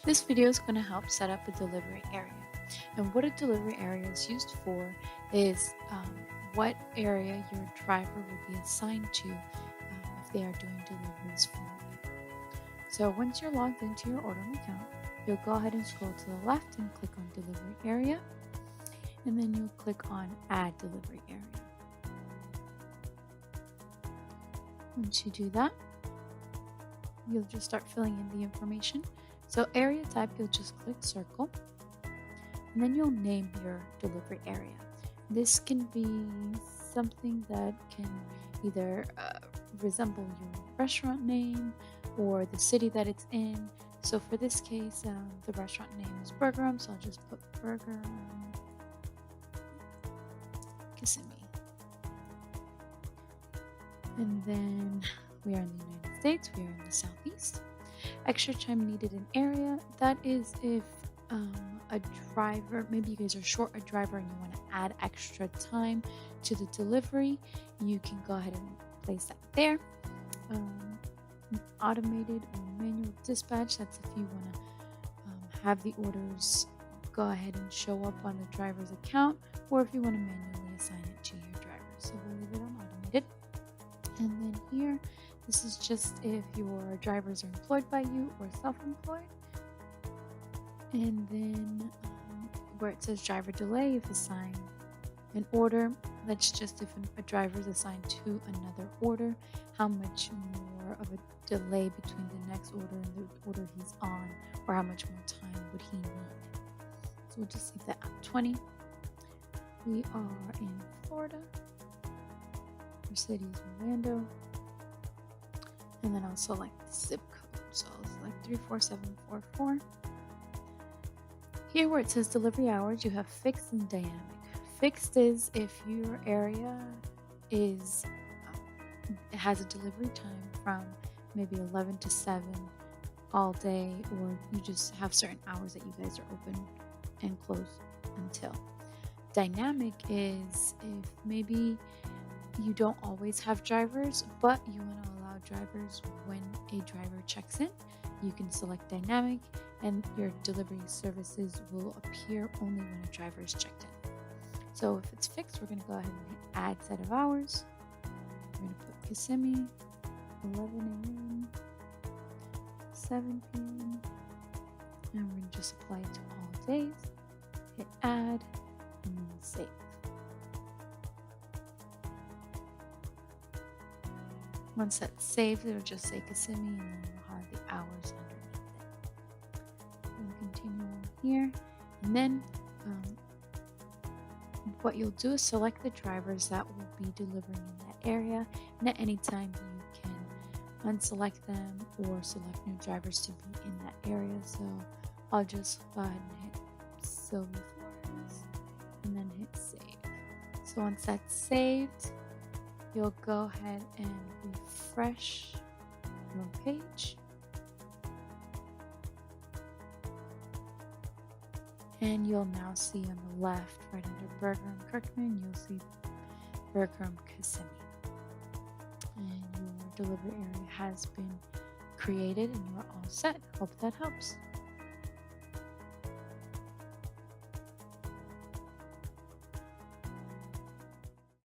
This video is going to help set up a delivery area. And what a delivery area is used for is what area your driver will be assigned to if they are doing deliveries for you. So once you're logged into your OrderEm account, you'll go ahead and scroll to the left and click on delivery area. And then you'll click on add delivery area. Once you do that, you'll just start filling in the information. So area type, you'll just click circle, and then you'll name your delivery area. This can be something that can either resemble your restaurant name or the city that it's in. So for this case, the restaurant name is OrderEm, so I'll just put OrderEm Kissimmee. And then we are in the United States, we are in the Southeast. Extra time needed in area, that is if a driver, maybe you guys are short a driver and you want to add extra time to the delivery, you can go ahead and place that there. Automated or manual dispatch, that's if you want to have the orders go ahead and show up on the driver's account, or if you want to manually assign it to your driver. So we'll leave it on automated. And then here, this is just if your drivers are employed by you or self-employed. And then where it says driver delay, if assigned an order, that's just if a driver is assigned to another order, how much more of a delay between the next order and the order he's on, or how much more time would he need. So we'll just leave that at 20. We are in Florida. Our city is Orlando. And then I'll select the zip code. So I'll select 34744. Here where it says delivery hours, you have fixed and dynamic. Fixed is if your area is has a delivery time from maybe 11 to 7 all day, or you just have certain hours that you guys are open and close until. Dynamic is if maybe you don't always have drivers, but you want to allow drivers when a driver checks in. You can select dynamic, and your delivery services will appear only when a driver is checked in. So if it's fixed, we're going to go ahead and hit add set of hours. We're going to put Kissimmee, 11 a.m., 7 p.m., and we're going to just apply it to all days. Hit add, and then save. Once that's saved, it'll just say Kissimmee, and then we'll have the hours underneath it. We'll continue on here, and then what you'll do is select the drivers that will be delivering in that area, and at any time you can unselect them or select new drivers to be in that area. So I'll just go ahead and hit Sylvia Flores, and then hit save. So once that's saved, you'll go ahead and refresh your page. And you'll now see on the left, right under OrderEm Kirkman, you'll see OrderEm Kissimmee. And your delivery area has been created and you are all set. Hope that helps.